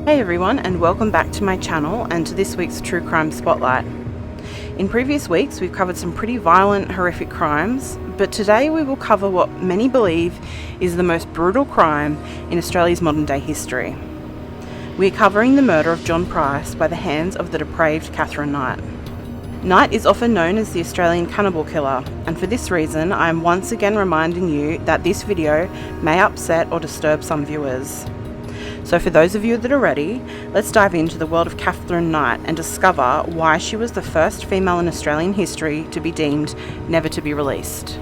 Hey everyone, and welcome back to my channel and to this week's True Crime Spotlight. In previous weeks we've covered some pretty violent, horrific crimes, but today we will cover what many believe is the most brutal crime in Australia's modern day history. We are covering the murder of John Price by the hands of the depraved Katherine Knight. Knight is often known as the Australian Cannibal Killer, and for this reason I am once again reminding you that this video may upset or disturb some viewers. So for those of you that are ready, let's dive into the world of Katherine Knight and discover why she was the first female in Australian history to be deemed never to be released.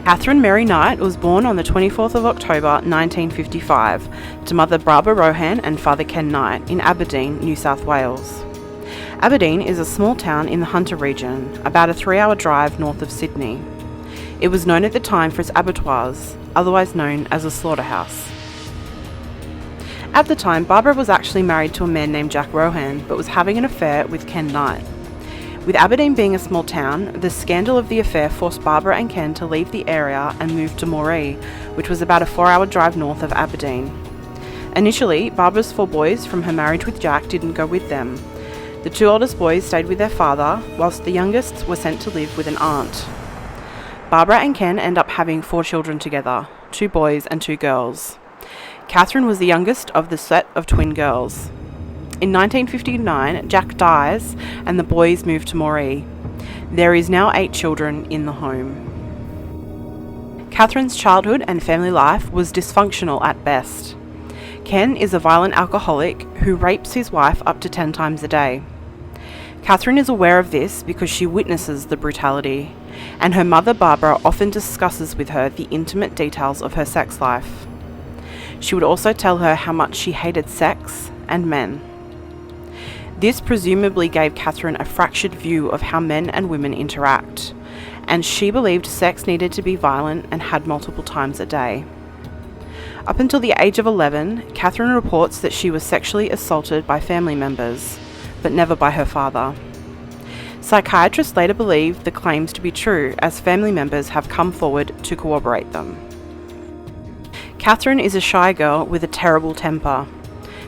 Katherine Mary Knight was born on the 24th of October 1955 to mother Barbara Rohan and father Ken Knight in Aberdeen, New South Wales. Aberdeen is a small town in the Hunter region, about a 3-hour drive north of Sydney. It was known at the time for its abattoirs, otherwise known as a slaughterhouse. At the time, Barbara was actually married to a man named Jack Rohan, but was having an affair with Ken Knight. With Aberdeen being a small town, the scandal of the affair forced Barbara and Ken to leave the area and move to Moree, which was about a 4-hour drive north of Aberdeen. Initially, Barbara's 4 boys from her marriage with Jack didn't go with them. The 2 oldest boys stayed with their father, whilst the youngest were sent to live with an aunt. Barbara and Ken end up having 4 children together, 2 boys and 2 girls. Katherine was the youngest of the set of twin girls. In 1959, Jack dies and the boys move to Moree. There is now 8 children in the home. Katherine's childhood and family life was dysfunctional at best. Ken is a violent alcoholic who rapes his wife up to 10 times a day. Katherine is aware of this because she witnesses the brutality, and her mother Barbara often discusses with her the intimate details of her sex life. She would also tell her how much she hated sex and men. This presumably gave Katherine a fractured view of how men and women interact, and she believed sex needed to be violent and had multiple times a day. Up until the age of 11, Katherine reports that she was sexually assaulted by family members, but never by her father. Psychiatrists later believed the claims to be true, as family members have come forward to corroborate them. Katherine is a shy girl with a terrible temper.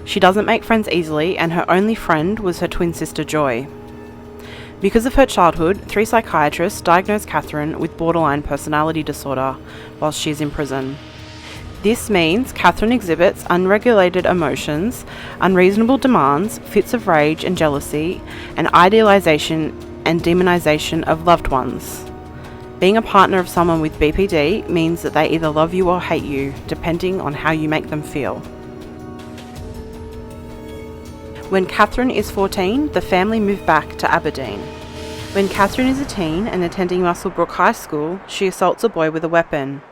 She doesn't make friends easily, and her only friend was her twin sister Joy. Because of her childhood, 3 psychiatrists diagnosed Katherine with borderline personality disorder while she is in prison. This means Katherine exhibits unregulated emotions, unreasonable demands, fits of rage and jealousy, and idealization and demonization of loved ones. Being a partner of someone with BPD means that they either love you or hate you, depending on how you make them feel. When Katherine is 14, the family moved back to Aberdeen. When Katherine is a teen and attending Muswellbrook High School, she assaults a boy with a weapon.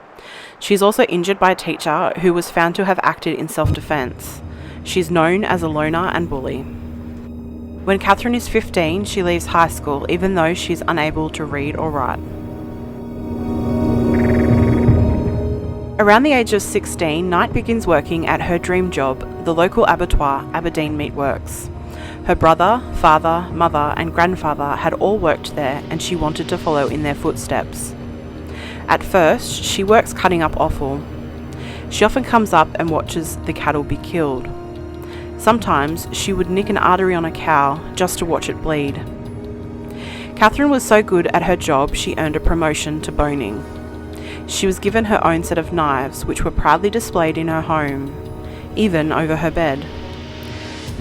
She is also injured by a teacher who was found to have acted in self-defense. She is known as a loner and bully. When Katherine is 15, she leaves high school even though she is unable to read or write. Around the age of 16, Knight begins working at her dream job, the local abattoir, Aberdeen Meat Works. Her brother, father, mother and grandfather had all worked there, and she wanted to follow in their footsteps. At first, she works cutting up offal. She often comes up and watches the cattle be killed. Sometimes she would nick an artery on a cow just to watch it bleed. Katherine was so good at her job she earned a promotion to boning. She was given her own set of knives, which were proudly displayed in her home, even over her bed.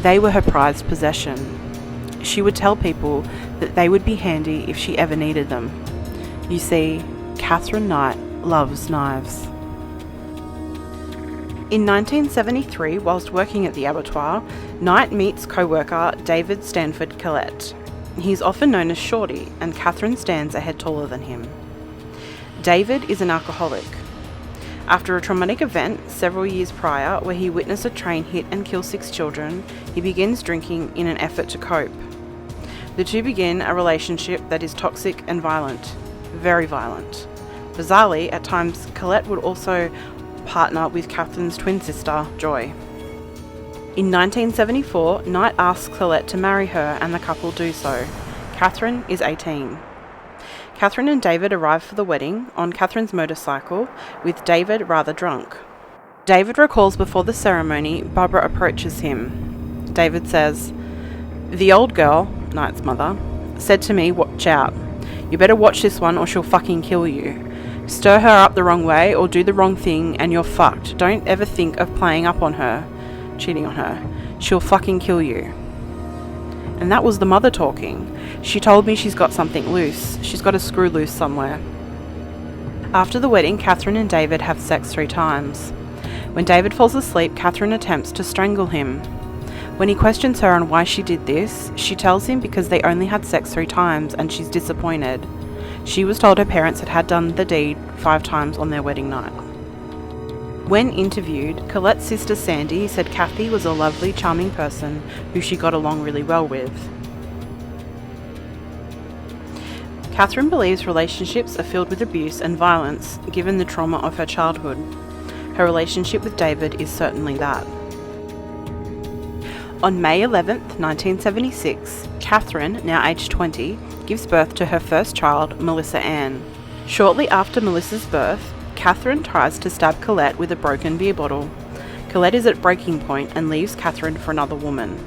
They were her prized possession. She would tell people that they would be handy if she ever needed them. You see, Katherine Knight loves knives. In 1973, whilst working at the abattoir, Knight meets co-worker David Stanford Collette. He is often known as Shorty, and Katherine stands a head taller than him. David is an alcoholic. After a traumatic event several years prior where he witnessed a train hit and kill 6 children, he begins drinking in an effort to cope. The two begin a relationship that is toxic and violent, very violent. Bizarrely, at times, Collette would also partner with Katherine's twin sister, Joy. In 1974, Knight asks Collette to marry her and the couple do so. Katherine is 18. Katherine and David arrive for the wedding on Katherine's motorcycle, with David rather drunk. David recalls before the ceremony, Barbara approaches him. David says, "The old girl," Knight's mother, "said to me, 'Watch out. You better watch this one or she'll fucking kill you. Stir her up the wrong way or do the wrong thing and you're fucked. Don't ever think of playing up on her, cheating on her. She'll fucking kill you.'" And that was the mother talking. "She told me she's got something loose. She's got a screw loose somewhere." After the wedding, Katherine and David have sex 3 times. When David falls asleep, Katherine attempts to strangle him. When he questions her on why she did this, she tells him because they only had sex 3 times and she's disappointed. She was told her parents had done the deed 5 times on their wedding night. When interviewed, Colette's sister Sandy said Kathy was a lovely, charming person who she got along really well with. Katherine believes relationships are filled with abuse and violence given the trauma of her childhood. Her relationship with David is certainly that. On May 11th, 1976, Katherine, now aged 20, gives birth to her first child, Melissa Ann. Shortly after Melissa's birth, Katherine tries to stab Colette with a broken beer bottle. Colette is at breaking point and leaves Katherine for another woman.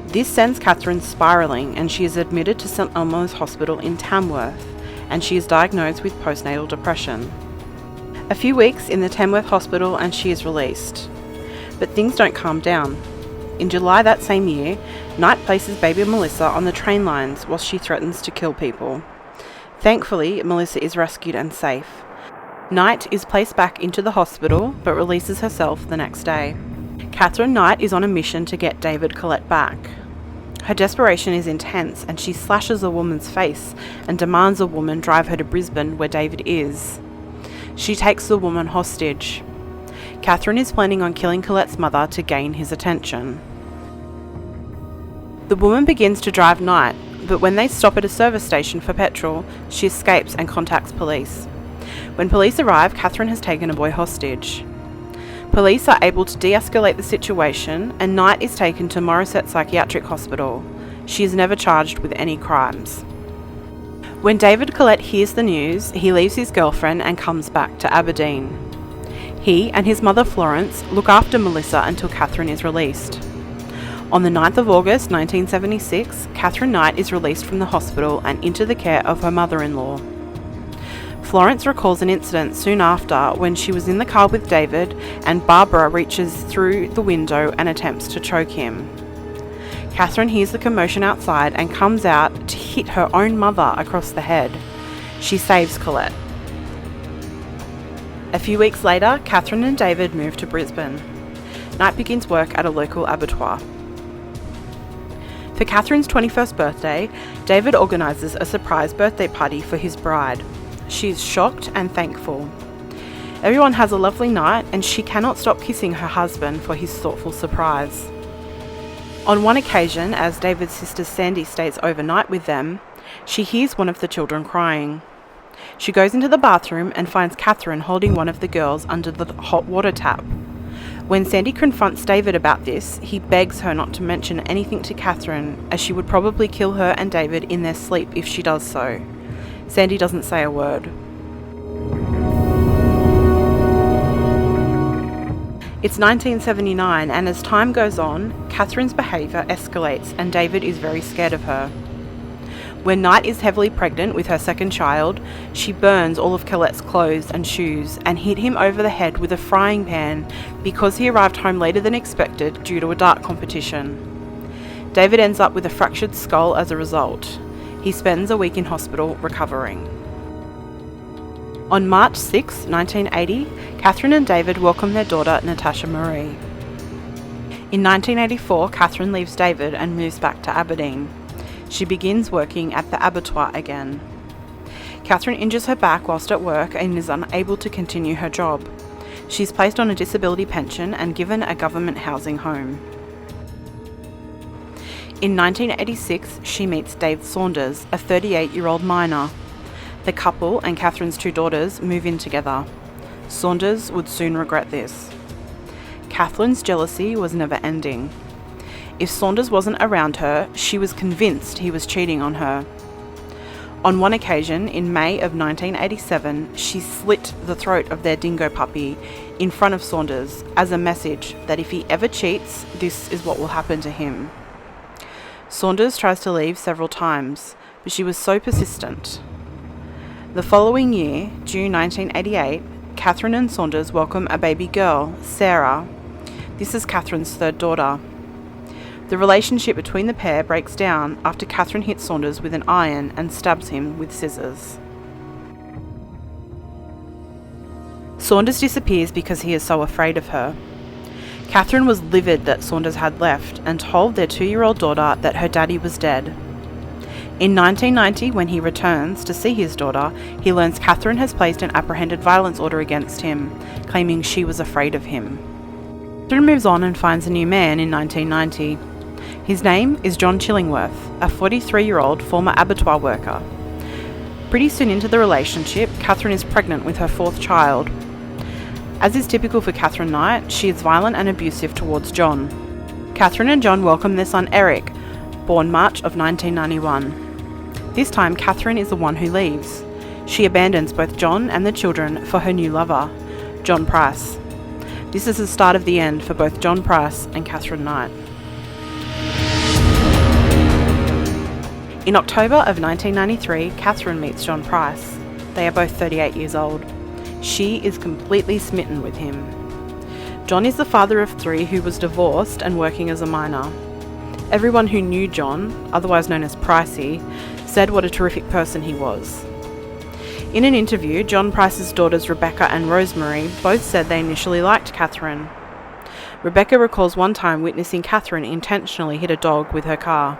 This sends Katherine spiralling and she is admitted to St Elmo's Hospital in Tamworth and she is diagnosed with postnatal depression. A few weeks in the Tamworth Hospital and she is released. But things don't calm down. In July that same year, Knight places baby Melissa on the train lines while she threatens to kill people. Thankfully, Melissa is rescued and safe. Knight is placed back into the hospital but releases herself the next day. Katherine Knight is on a mission to get David Colette back. Her desperation is intense and she slashes a woman's face and demands a woman drive her to Brisbane where David is. She takes the woman hostage. Katherine is planning on killing Colette's mother to gain his attention. The woman begins to drive Knight, but when they stop at a service station for petrol, she escapes and contacts police. When police arrive, Katherine has taken a boy hostage. Police are able to de-escalate the situation and Knight is taken to Morisset Psychiatric Hospital. She is never charged with any crimes. When David Colette hears the news, he leaves his girlfriend and comes back to Aberdeen. He and his mother Florence look after Melissa until Katherine is released. On the 9th of August 1976, Katherine Knight is released from the hospital and into the care of her mother-in-law. Florence recalls an incident soon after when she was in the car with David and Barbara reaches through the window and attempts to choke him. Katherine hears the commotion outside and comes out to hit her own mother across the head. She saves Colette. A few weeks later, Katherine and David move to Brisbane. Knight begins work at a local abattoir. For Katherine's 21st birthday, David organises a surprise birthday party for his bride. She is shocked and thankful. Everyone has a lovely night and she cannot stop kissing her husband for his thoughtful surprise. On one occasion, as David's sister Sandy stays overnight with them, she hears one of the children crying. She goes into the bathroom and finds Katherine holding one of the girls under the hot water tap. When Sandy confronts David about this, he begs her not to mention anything to Katherine, as she would probably kill her and David in their sleep if she does so. Sandy doesn't say a word. It's 1979 and as time goes on, Katherine's behaviour escalates and David is very scared of her. When Knight is heavily pregnant with her second child, she burns all of Colette's clothes and shoes and hit him over the head with a frying pan because he arrived home later than expected due to a dart competition. David ends up with a fractured skull as a result. He spends a week in hospital recovering. On March 6, 1980, Katherine and David welcome their daughter Natasha Marie. In 1984, Katherine leaves David and moves back to Aberdeen. She begins working at the abattoir again. Katherine injures her back whilst at work and is unable to continue her job. She's placed on a disability pension and given a government housing home. In 1986, she meets Dave Saunders, a 38-year-old miner. The couple and Katherine's 2 daughters move in together. Saunders would soon regret this. Katherine's jealousy was never ending. If Saunders wasn't around her, she was convinced he was cheating on her. On one occasion, in May of 1987, she slit the throat of their dingo puppy in front of Saunders as a message that if he ever cheats, this is what will happen to him. Saunders tries to leave several times, but she was so persistent. The following year, June 1988, Katherine and Saunders welcome a baby girl, Sarah. This is Katherine's third daughter. The relationship between the pair breaks down after Katherine hits Saunders with an iron and stabs him with scissors. Saunders disappears because he is so afraid of her. Katherine was livid that Saunders had left and told their 2-year-old daughter that her daddy was dead. In 1990, when he returns to see his daughter, he learns Katherine has placed an apprehended violence order against him, claiming she was afraid of him. Katherine moves on and finds a new man in 1990. His name is John Chillingworth, a 43-year-old former abattoir worker. Pretty soon into the relationship, Katherine is pregnant with her 4th child. As is typical for Katherine Knight, she is violent and abusive towards John. Katherine and John welcome their son Eric, born March of 1991. This time, Katherine is the one who leaves. She abandons both John and the children for her new lover, John Price. This is the start of the end for both John Price and Katherine Knight. In October of 1993, Katherine meets John Price. They are both 38 years old. She is completely smitten with him. John is the father of 3 who was divorced and working as a miner. Everyone who knew John, otherwise known as Pricey, said what a terrific person he was. In an interview, John Price's daughters Rebecca and Rosemary both said they initially liked Katherine. Rebecca recalls one time witnessing Katherine intentionally hit a dog with her car.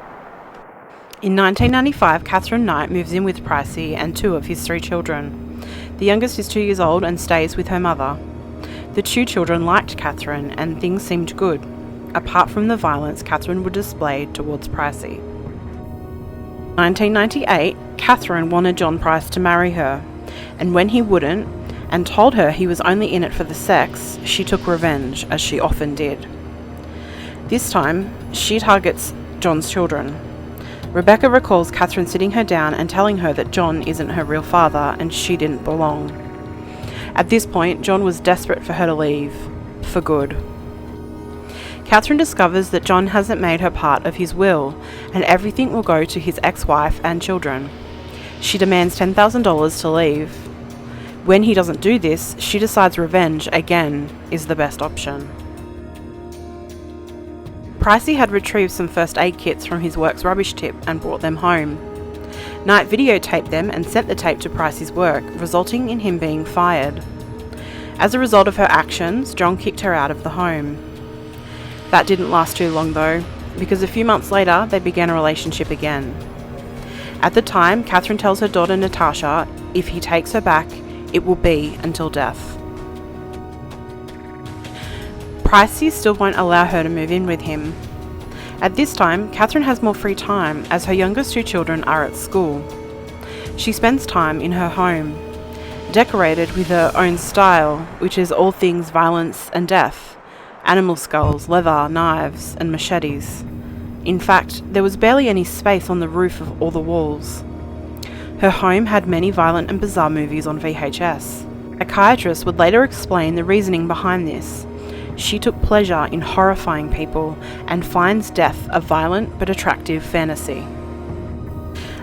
In 1995, Katherine Knight moves in with Pricey and 2 of his 3 children. The youngest is 2 years old and stays with her mother. The 2 children liked Katherine and things seemed good, apart from the violence Katherine would display towards Pricey. In 1998, Katherine wanted John Price to marry her, and when he wouldn't, and told her he was only in it for the sex, she took revenge, as she often did. This time, she targets John's children. Rebecca recalls Katherine sitting her down and telling her that John isn't her real father and she didn't belong. At this point, John was desperate for her to leave, for good. Katherine discovers that John hasn't made her part of his will, and everything will go to his ex-wife and children. She demands $10,000 to leave. When he doesn't do this, she decides revenge, again, is the best option. Pricey had retrieved some first aid kits from his work's rubbish tip and brought them home. Knight videotaped them and sent the tape to Pricey's work, resulting in him being fired. As a result of her actions, John kicked her out of the home. That didn't last too long though, because a few months later they began a relationship again. At the time, Katherine tells her daughter Natasha if he takes her back, it will be until death. Pricey still won't allow her to move in with him. At this time, Katherine has more free time as her youngest 2 children are at school. She spends time in her home, decorated with her own style, which is all things violence and death, animal skulls, leather, knives, and machetes. In fact, there was barely any space on the roof of all the walls. Her home had many violent and bizarre movies on VHS. Psychiatrists would later explain the reasoning behind this. She took pleasure in horrifying people and finds death a violent but attractive fantasy.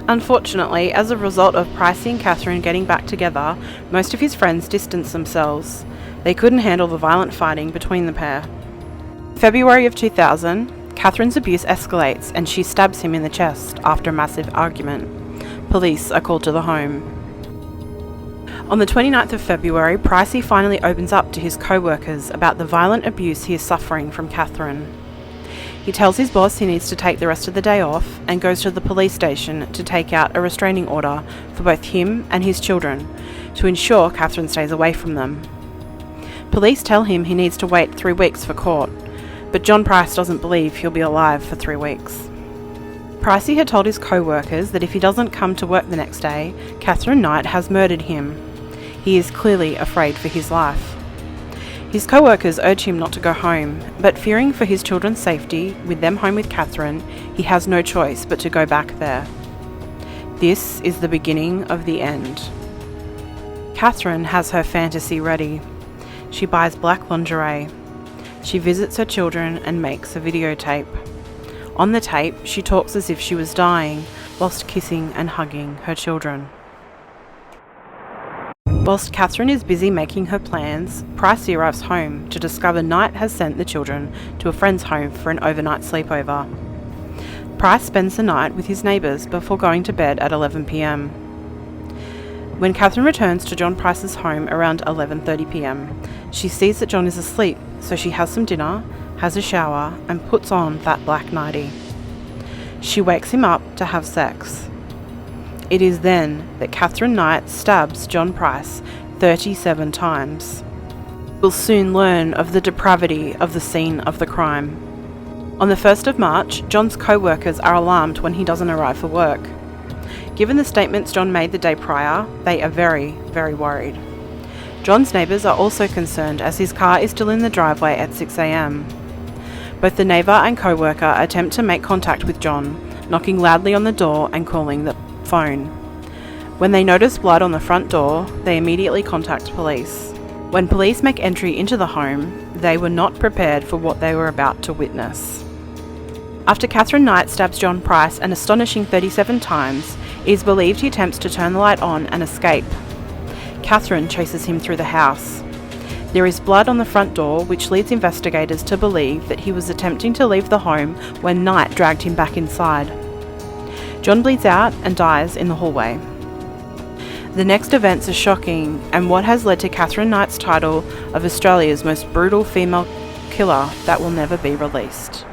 Unfortunately, as a result of Pricey and Katherine getting back together, most of his friends distanced themselves. They couldn't handle the violent fighting between the pair. February of 2000, Katherine's abuse escalates and she stabs him in the chest after a massive argument. Police are called to the home. On the 29th of February, Pricey finally opens up to his co-workers about the violent abuse he is suffering from Katherine. He tells his boss he needs to take the rest of the day off and goes to the police station to take out a restraining order for both him and his children to ensure Katherine stays away from them. Police tell him he needs to wait 3 weeks for court, but John Price doesn't believe he'll be alive for 3 weeks. Pricey had told his co-workers that if he doesn't come to work the next day, Katherine Knight has murdered him. He is clearly afraid for his life. His co-workers urge him not to go home, but fearing for his children's safety, with them home with Katherine, he has no choice but to go back there. This is the beginning of the end. Katherine has her fantasy ready. She buys black lingerie. She visits her children and makes a videotape. On the tape, she talks as if she was dying, whilst kissing and hugging her children. Whilst Katherine is busy making her plans, Pricey arrives home to discover Knight has sent the children to a friend's home for an overnight sleepover. Price spends the night with his neighbours before going to bed at 11 p.m. When Katherine returns to John Price's home around 11:30 p.m, she sees that John is asleep, so she has some dinner, has a shower, and puts on that black nightie. She wakes him up to have sex. It is then that Katherine Knight stabs John Price 37 times. We'll soon learn of the depravity of the scene of the crime. On the 1st of March, John's co-workers are alarmed when he doesn't arrive for work. Given the statements John made the day prior, they are very, very worried. John's neighbours are also concerned as his car is still in the driveway at 6 a.m. Both the neighbour and co-worker attempt to make contact with John, knocking loudly on the door and calling the phone. When they notice blood on the front door, they immediately contact police. When police make entry into the home, they were not prepared for what they were about to witness. After Katherine Knight stabs John Price an astonishing 37 times, it is believed he attempts to turn the light on and escape. Katherine chases him through the house. There is blood on the front door, which leads investigators to believe that he was attempting to leave the home when Knight dragged him back inside. John bleeds out and dies in the hallway. The next events are shocking, and what has led to Katherine Knight's title of Australia's most brutal female killer that will never be released.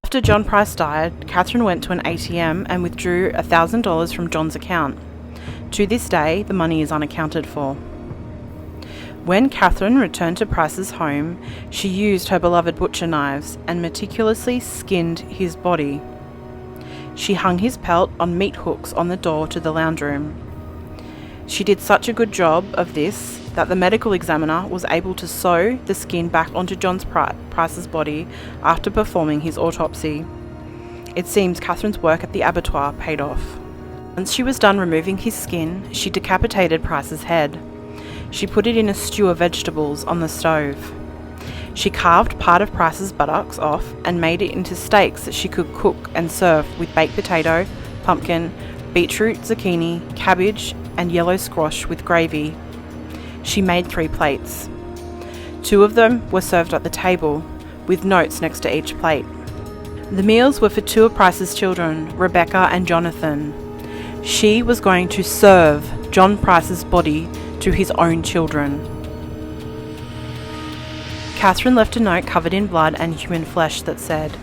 After John Price died, Katherine went to an ATM and withdrew $1,000 from John's account. To this day, the money is unaccounted for. When Katherine returned to Price's home, she used her beloved butcher knives and meticulously skinned his body. She hung his pelt on meat hooks on the door to the lounge room. She did such a good job of this that the medical examiner was able to sew the skin back onto John Price's body after performing his autopsy. It seems Katherine's work at the abattoir paid off. Once she was done removing his skin, she decapitated Price's head. She put it in a stew of vegetables on the stove. She carved part of Price's buttocks off and made it into steaks that she could cook and serve with baked potato, pumpkin, beetroot, zucchini, cabbage, and yellow squash with gravy. She made 3 plates. 2 of them were served at the table, with notes next to each plate. The meals were for 2 of Price's children, Rebecca and Jonathan. She was going to serve John Price's body to his own children. Katherine left a note covered in blood and human flesh that said,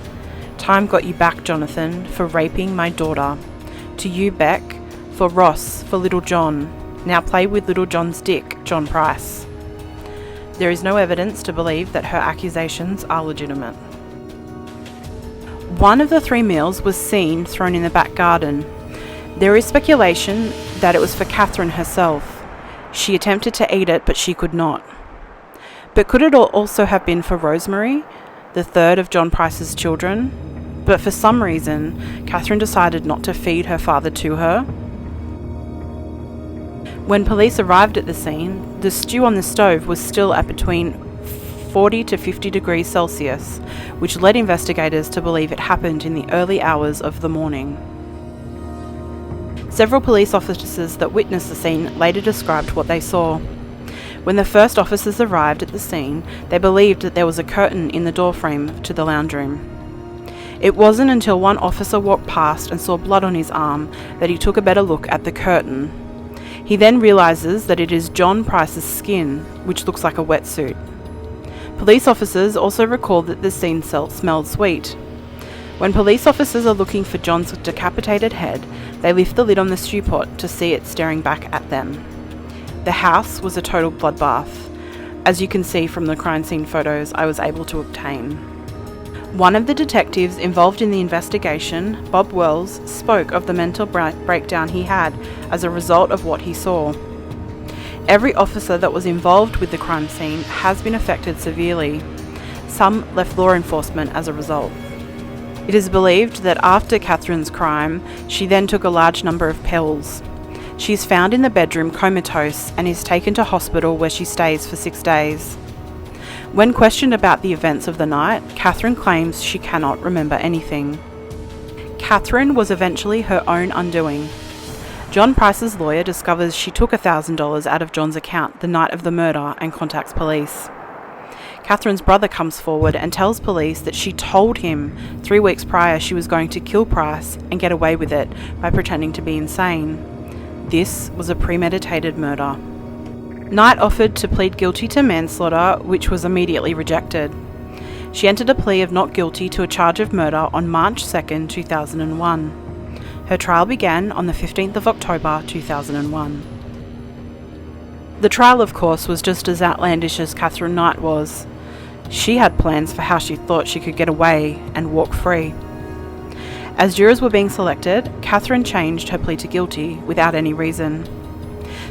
"Time got you back, Jonathan, for raping my daughter. To you, Beck, for Ross, for little John. Now play with little John's dick, John Price." There is no evidence to believe that her accusations are legitimate. One of the 3 meals was seen thrown in the back garden. There is speculation that it was for Katherine herself. She attempted to eat it, but she could not. But could it also have been for Rosemary, the 3rd of John Price's children? But for some reason, Katherine decided not to feed her father to her. When police arrived at the scene, the stew on the stove was still at between 40 to 50 degrees Celsius, which led investigators to believe it happened in the early hours of the morning. Several police officers that witnessed the scene later described what they saw. When the first officers arrived at the scene, they believed that there was a curtain in the doorframe to the lounge room. It wasn't until one officer walked past and saw blood on his arm that he took a better look at the curtain. He then realises that it is John Price's skin, which looks like a wetsuit. Police officers also recalled that the scene smelled sweet. When police officers are looking for John's decapitated head, they lift the lid on the stew pot to see it staring back at them. The house was a total bloodbath, as you can see from the crime scene photos I was able to obtain. One of the detectives involved in the investigation, Bob Wells, spoke of the mental breakdown he had as a result of what he saw. Every officer that was involved with the crime scene has been affected severely. Some left law enforcement as a result. It is believed that after Katherine's crime, she then took a large number of pills. She is found in the bedroom comatose and is taken to hospital where she stays for 6 days. When questioned about the events of the night, Katherine claims she cannot remember anything. Katherine was eventually her own undoing. John Price's lawyer discovers she took $1,000 out of John's account the night of the murder and contacts police. Katherine's brother comes forward and tells police that she told him 3 weeks prior she was going to kill Price and get away with it by pretending to be insane. This was a premeditated murder. Knight offered to plead guilty to manslaughter, which was immediately rejected. She entered a plea of not guilty to a charge of murder on March 2, 2001. Her trial began on the 15th of October 2001. The trial, of course, was just as outlandish as Katherine Knight was. She had plans for how she thought she could get away and walk free. As jurors were being selected, Katherine changed her plea to guilty without any reason.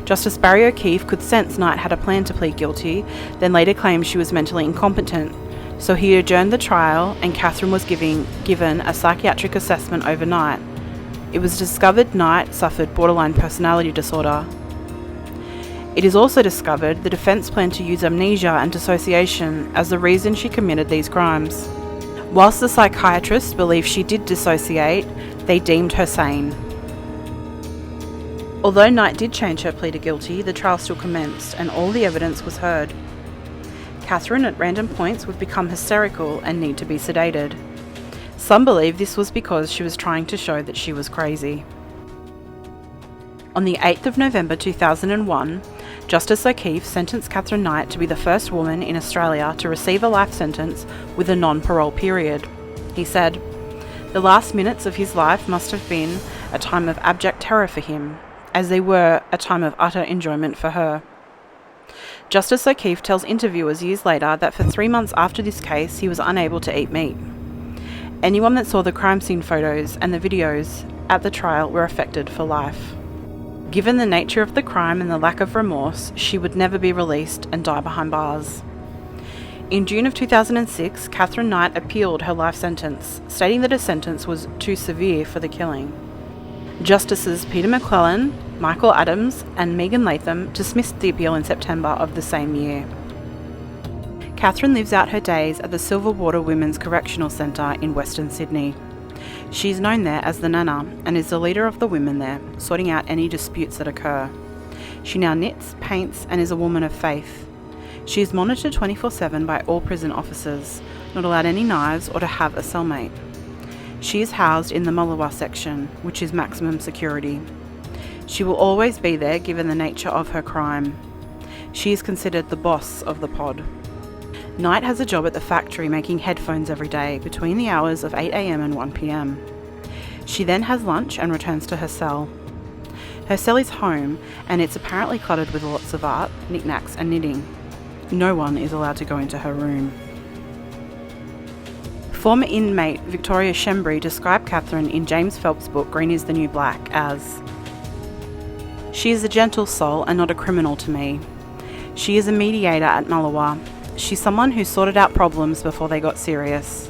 Justice Barry O'Keefe could sense Knight had a plan to plead guilty, then later claimed she was mentally incompetent, so he adjourned the trial and Katherine was given a psychiatric assessment overnight. It was discovered Knight suffered borderline personality disorder. It is also discovered the defence planned to use amnesia and dissociation as the reason she committed these crimes. Whilst the psychiatrists believe she did dissociate, they deemed her sane. Although Knight did change her plea to guilty, the trial still commenced and all the evidence was heard. Katherine at random points would become hysterical and need to be sedated. Some believe this was because she was trying to show that she was crazy. On the 8th of November 2001, Justice O'Keefe sentenced Katherine Knight to be the first woman in Australia to receive a life sentence with a non-parole period. He said, "The last minutes of his life must have been a time of abject terror for him, as they were a time of utter enjoyment for her." Justice O'Keefe tells interviewers years later that for 3 months after this case he was unable to eat meat. Anyone that saw the crime scene photos and the videos at the trial were affected for life. Given the nature of the crime and the lack of remorse, she would never be released and die behind bars. In June of 2006, Katherine Knight appealed her life sentence, stating that her sentence was too severe for the killing. Justices Peter McClellan, Michael Adams and Megan Latham dismissed the appeal in September of the same year. Katherine lives out her days at the Silverwater Women's Correctional Centre in Western Sydney. She is known there as the Nana and is the leader of the women there, sorting out any disputes that occur. She now knits, paints and is a woman of faith. She is monitored 24/7 by all prison officers, not allowed any knives or to have a cellmate. She is housed in the Mullawa section, which is maximum security. She will always be there given the nature of her crime. She is considered the boss of the pod. Knight has a job at the factory making headphones every day between the hours of 8 a.m. and 1 p.m. She then has lunch and returns to her cell. Her cell is home and it's apparently cluttered with lots of art, knickknacks and knitting. No one is allowed to go into her room. Former inmate Victoria Shembry described Katherine in James Phelps' book Green is the New Black as, "She is a gentle soul and not a criminal to me. She is a mediator at Mullawa. She's someone who sorted out problems before they got serious.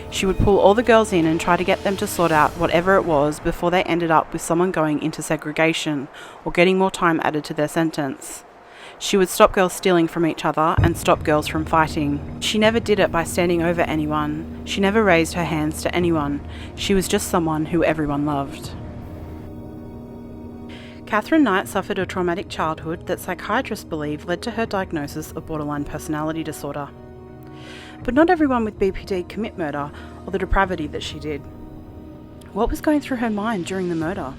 She would pull all the girls in and try to get them to sort out whatever it was before they ended up with someone going into segregation or getting more time added to their sentence. She would stop girls stealing from each other and stop girls from fighting. She never did it by standing over anyone. She never raised her hands to anyone. She was just someone who everyone loved." Katherine Knight suffered a traumatic childhood that psychiatrists believe led to her diagnosis of borderline personality disorder. But not everyone with BPD commit murder or the depravity that she did. What was going through her mind during the murder?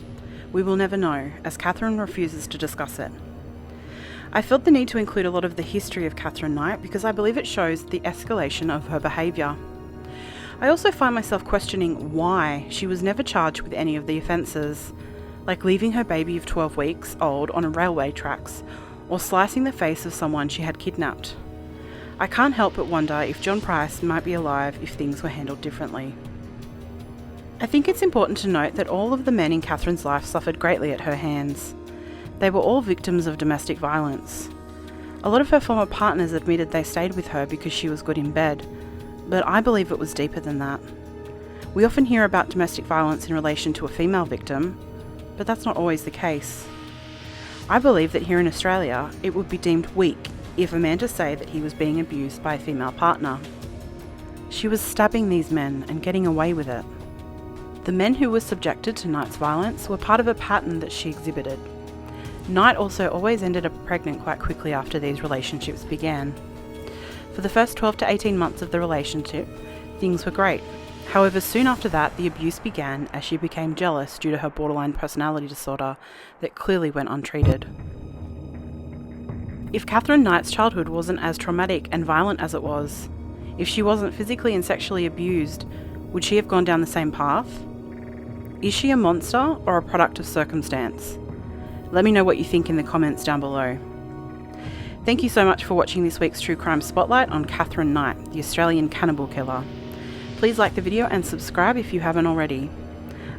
We will never know, as Katherine refuses to discuss it. I felt the need to include a lot of the history of Katherine Knight because I believe it shows the escalation of her behaviour. I also find myself questioning why she was never charged with any of the offences, like leaving her baby of 12 weeks old on railway tracks or slicing the face of someone she had kidnapped. I can't help but wonder if John Price might be alive if things were handled differently. I think it's important to note that all of the men in Katherine's life suffered greatly at her hands. They were all victims of domestic violence. A lot of her former partners admitted they stayed with her because she was good in bed, but I believe it was deeper than that. We often hear about domestic violence in relation to a female victim, but that's not always the case. I believe that here in Australia, it would be deemed weak if a man to say that he was being abused by a female partner. She was stabbing these men and getting away with it. The men who were subjected to Knight's violence were part of a pattern that she exhibited. Knight also always ended up pregnant quite quickly after these relationships began. For the first 12 to 18 months of the relationship, things were great. However, soon after that, the abuse began as she became jealous due to her borderline personality disorder that clearly went untreated. If Katherine Knight's childhood wasn't as traumatic and violent as it was, if she wasn't physically and sexually abused, would she have gone down the same path? Is she a monster or a product of circumstance? Let me know what you think in the comments down below. Thank you so much for watching this week's True Crime Spotlight on Katherine Knight, the Australian cannibal killer. Please like the video and subscribe if you haven't already.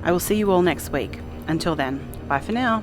I will see you all next week. Until then, bye for now.